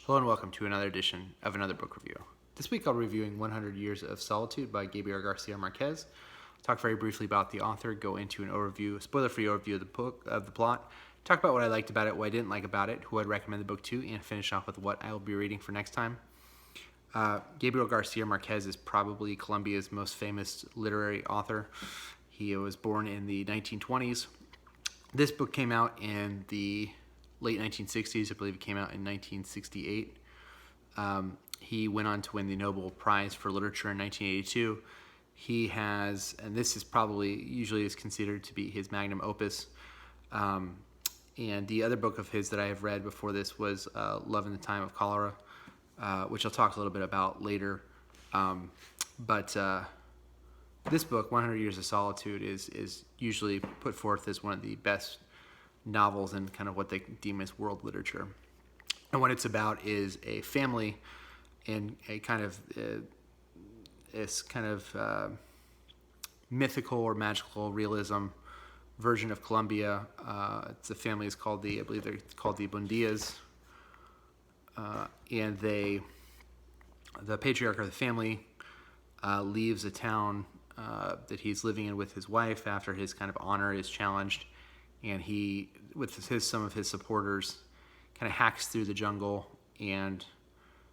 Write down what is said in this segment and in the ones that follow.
Hello and welcome to another edition of Another Book Review. This week I'll be reviewing 100 Years of Solitude by Gabriel Garcia Marquez. I'll talk very briefly about the author, go into an overview, a spoiler-free overview of the book, of the plot, talk about what I liked about it, what I didn't like about it, who I'd recommend the book to, and finish off with what I will be reading for next time. Gabriel Garcia Marquez is probably Colombia's most famous literary author. He was born in the 1920s. This book came out in the late 1960s. I believe it came out in 1968. He went on to win the Nobel Prize for Literature in 1982. He has, and this is probably usually is considered to be his magnum opus. And the other book of his that I have read before this was Love in the Time of Cholera, which I'll talk a little bit about later. But this book, 100 Years of Solitude, is usually put forth as one of the best novels in kind of what they deem as world literature. And what it's about is a family in a kind of mythical or magical realism version of Colombia. It's a family is called I believe they're called the Bundias, and the patriarch of the family leaves a town that he's living in with his wife after his kind of honor is challenged, and he, with some of his supporters, kind of hacks through the jungle and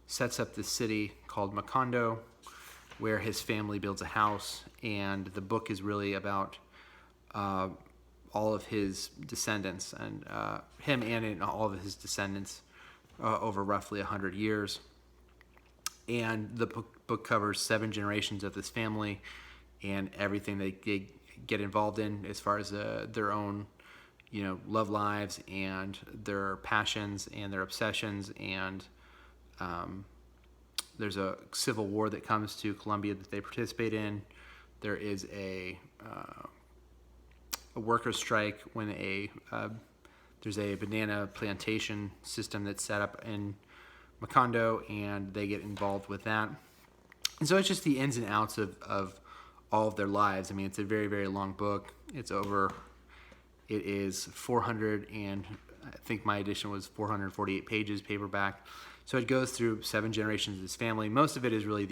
sets up this city called Macondo, where his family builds a house. And the book is really about all of his descendants and him and all of his descendants over roughly 100 years. And the book covers 7 generations of this family and everything they get involved in as far as their own, love lives and their passions and their obsessions. And there's a civil war that comes to Colombia that they participate in. There is a workers' strike when there's a banana plantation system that's set up in Macondo, and they get involved with that. And so it's just the ins and outs of all of their lives. I mean, it's a very, very long book. It is 400, and I think my edition was 448 pages, paperback. So it goes through 7 generations of this family. Most of it is really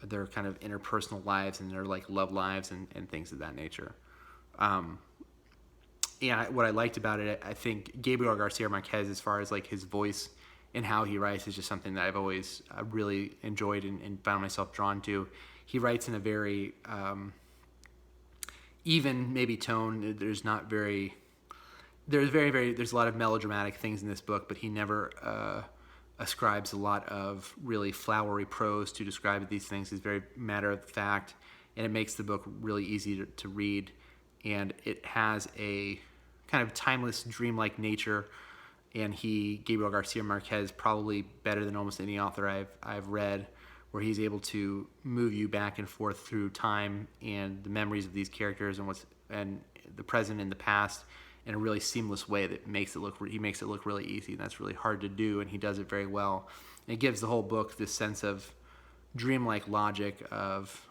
their kind of interpersonal lives and their like love lives and things of that nature. What I liked about it, I think Gabriel Garcia Marquez, as far as like his voice and how he writes, is just something that I've always really enjoyed and found myself drawn to. He writes in a very even maybe tone. There's a lot of melodramatic things in this book, but he never ascribes a lot of really flowery prose to describe these things. He's very matter of fact, and it makes the book really easy to read. And it has a kind of timeless, dreamlike nature. And Gabriel Garcia Marquez, probably better than almost any author I've read, where he's able to move you back and forth through time and the memories of these characters and the present and the past in a really seamless way that makes it look really easy, and that's really hard to do, and he does it very well. And it gives the whole book this sense of dreamlike logic of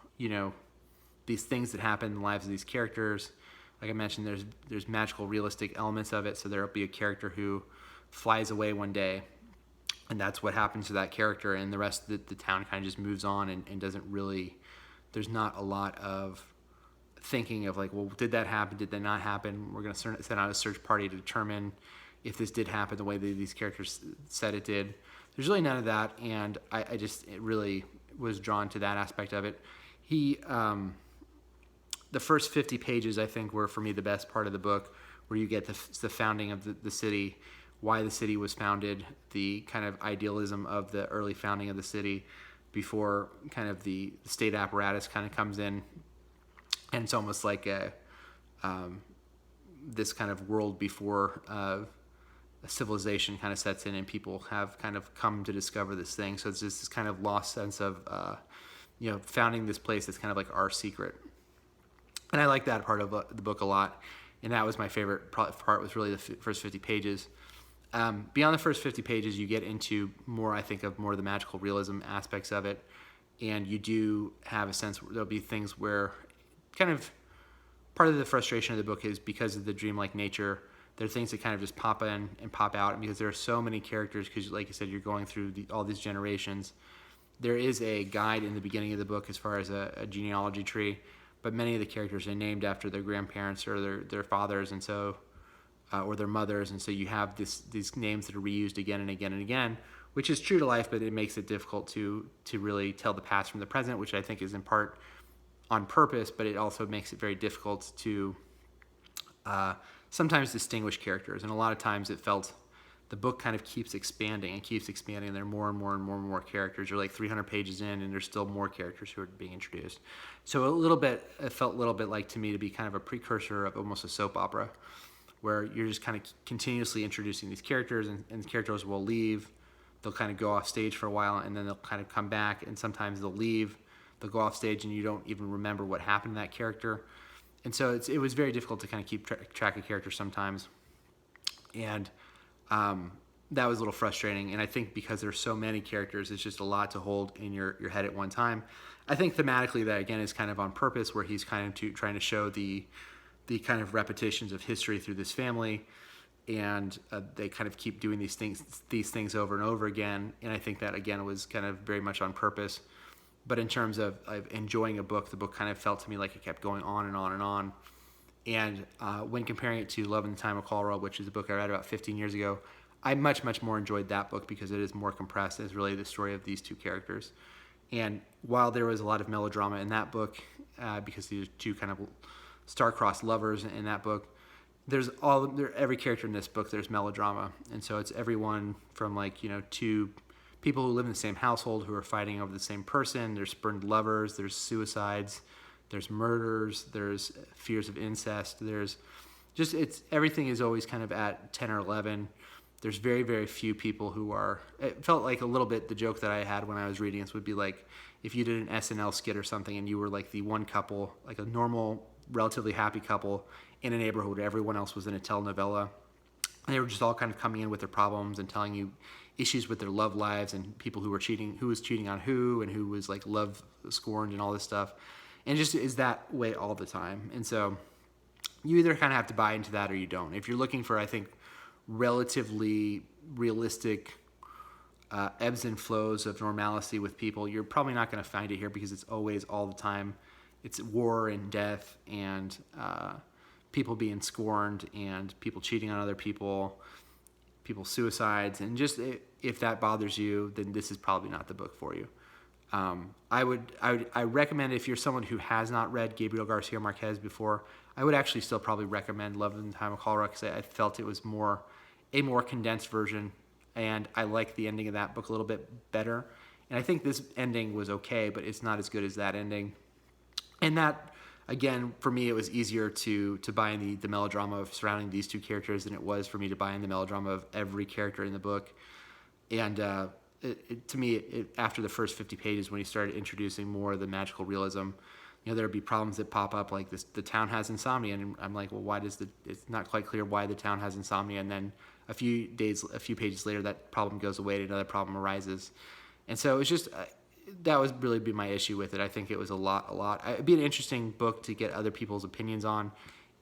these things that happen in the lives of these characters. Like I mentioned, there's magical, realistic elements of it. So there'll be a character who flies away one day, and that's what happens to that character, and the rest of the town kind of just moves on and doesn't really, there's not a lot of thinking of like, well, did that happen? Did that not happen? We're going to send out a search party to determine if this did happen the way that these characters said it did. There's really none of that, and it really was drawn to that aspect of it. The first 50 pages, I think, were for me the best part of the book, where you get the founding of the city, why the city was founded, the kind of idealism of the early founding of the city before kind of the state apparatus kind of comes in. And it's almost like this kind of world before a civilization kind of sets in and people have kind of come to discover this thing. So it's just this kind of lost sense of, founding this place that's kind of like our secret. And I like that part of the book a lot. And that was my favorite part, was really the first 50 pages. Beyond the first 50 pages, you get into more of the magical realism aspects of it. And you do have a sense where there'll be things where kind of part of the frustration of the book is because of the dreamlike nature, There are things that kind of just pop in and pop out, and because there are so many characters, because like I said, you're going through all these generations. There is a guide in the beginning of the book as far as a genealogy tree, but many of the characters are named after their grandparents or their fathers, and so or their mothers, and so you have these names that are reused again and again and again, which is true to life, but it makes it difficult to really tell the past from the present, which I think is in part on purpose, but it also makes it very difficult to sometimes distinguish characters. And a lot of times it felt the book kind of keeps expanding and keeps expanding. There are more and more and more and more characters. You're like 300 pages in, and there's still more characters who are being introduced. So it felt a little bit like to me to be kind of a precursor of almost a soap opera, where you're just kind of continuously introducing these characters, and the characters will leave. They'll kind of go off stage for a while, and then they'll kind of come back, and sometimes they'll leave. They'll go off stage, and you don't even remember what happened to that character. And so it was very difficult to kind of keep track of characters sometimes. And that was a little frustrating. And I think because there's so many characters, it's just a lot to hold in your head at one time. I think thematically that, again, is kind of on purpose, where he's kind of trying to show the kind of repetitions of history through this family. And they kind of keep doing these things over and over again. And I think that, again, was kind of very much on purpose. But in terms of enjoying a book, the book kind of felt to me like it kept going on and on and on. And when comparing it to Love in the Time of Cholera, which is a book I read about 15 years ago, I much, much more enjoyed that book because it is more compressed. It's really the story of these two characters. And while there was a lot of melodrama in that book, because these are two kind of star-crossed lovers in that book, every character in this book, there's melodrama. And so it's everyone from two people who live in the same household who are fighting over the same person. There's spurned lovers, there's suicides, there's murders, there's fears of incest. Everything is always kind of at 10 or 11. There's very, very few people who are, it felt like a little bit the joke that I had when I was reading this would be like, if you did an SNL skit or something and you were like the one couple, like a normal, relatively happy couple in a neighborhood where everyone else was in a telenovela, and they were just all kind of coming in with their problems and telling you issues with their love lives and people who were cheating, who was cheating on who, and who was like love scorned and all this stuff. And it just is that way all the time. And so you either kind of have to buy into that or you don't. If you're looking for, I think, relatively realistic ebbs and flows of normalcy with people, you're probably not going to find it here, because it's always all the time. It's war and death and people being scorned and people cheating on other people, people's suicides, and just if that bothers you, then this is probably not the book for you. I recommend, if you're someone who has not read Gabriel Garcia Marquez before, I would actually still probably recommend Love in the Time of Cholera, because I felt it was a more condensed version, and I like the ending of that book a little bit better. And I think this ending was okay, but it's not as good as that ending. And that, again, for me, it was easier to buy in the melodrama of surrounding these two characters than it was for me to buy in the melodrama of every character in the book. And to me, after the first 50 pages, when he started introducing more of the magical realism, there would be problems that pop up, like this: the town has insomnia, and I'm like, well, it's not quite clear why the town has insomnia. And then a few pages later, that problem goes away and another problem arises. And so it's just that was really be my issue with it. I think it was a lot. It'd be an interesting book to get other people's opinions on,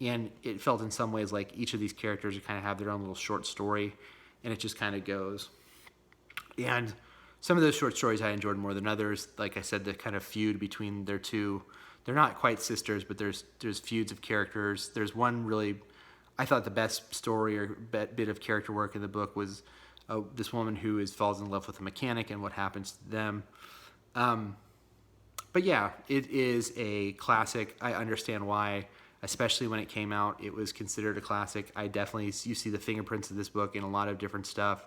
and it felt in some ways like each of these characters kind of have their own little short story, and it just kind of goes. And some of those short stories I enjoyed more than others. Like I said, the kind of feud between their two, they're not quite sisters, but there's feuds of characters. There's one really, I thought the best story or bit of character work in the book was this woman who falls in love with a mechanic and what happens to them. But yeah, it is a classic. I understand why, especially when it came out, it was considered a classic. You see the fingerprints of this book in a lot of different stuff.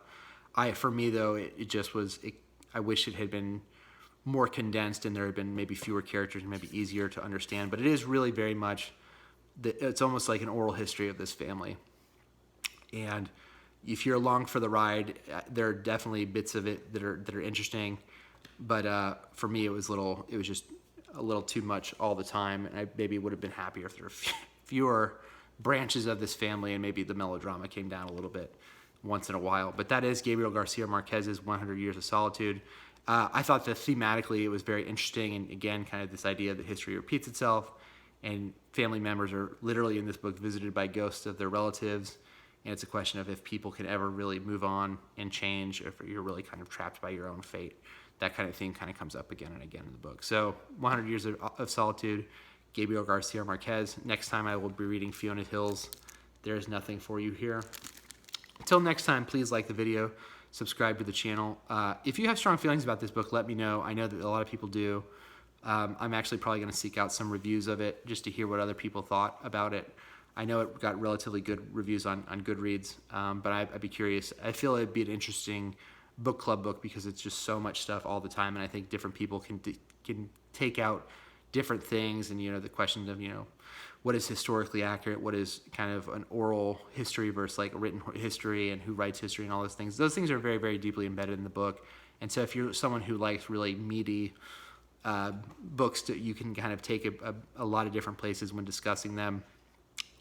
For me though, it just was, I wish it had been more condensed and there had been maybe fewer characters and maybe easier to understand. But it is really very much, it's almost like an oral history of this family. And if you're along for the ride, there are definitely bits of it that are interesting. But for me, it was just a little too much all the time. And I maybe would have been happier if there were fewer branches of this family and maybe the melodrama came down a little bit once in a while. But that is Gabriel Garcia Marquez's 100 Years of Solitude. I thought that thematically it was very interesting, and again, kind of this idea that history repeats itself, and family members are literally in this book visited by ghosts of their relatives, And it's a question of if people can ever really move on and change, or if you're really kind of trapped by your own fate. That kind of thing kind of comes up again and again in the book. So 100 Years of Solitude, Gabriel Garcia Marquez. Next time I will be reading Fiona Hill's There's Nothing for You Here. Until next time, please like the video, subscribe to the channel. If you have strong feelings about this book, let me know. I know that a lot of people do. I'm actually probably going to seek out some reviews of it just to hear what other people thought about it. I know it got relatively good reviews on Goodreads, but I'd be curious. I feel it'd be an interesting book club book because it's just so much stuff all the time, and I think different people can take out different things, and the questions of what is historically accurate, what is kind of an oral history versus like written history, and who writes history and all those things. Those things are very, very deeply embedded in the book, and so if you're someone who likes really meaty books, you can kind of take a lot of different places when discussing them.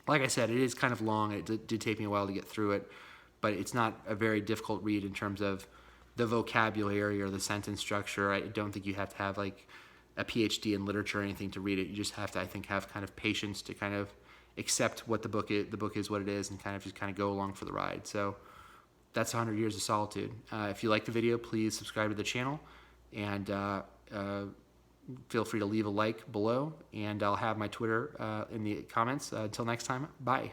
Like I said, it is kind of long. It did take me a while to get through it, but it's not a very difficult read in terms of the vocabulary or the sentence structure. I don't think you have to have like a PhD in literature or anything to read it. You just have to, I think, have kind of patience to kind of accept what the book is. The book is what it is, and kind of just kind of go along for the ride. So that's 100 Years of Solitude. If you like the video, please subscribe to the channel, and feel free to leave a like below, and I'll have my Twitter in the comments. Until next time, bye.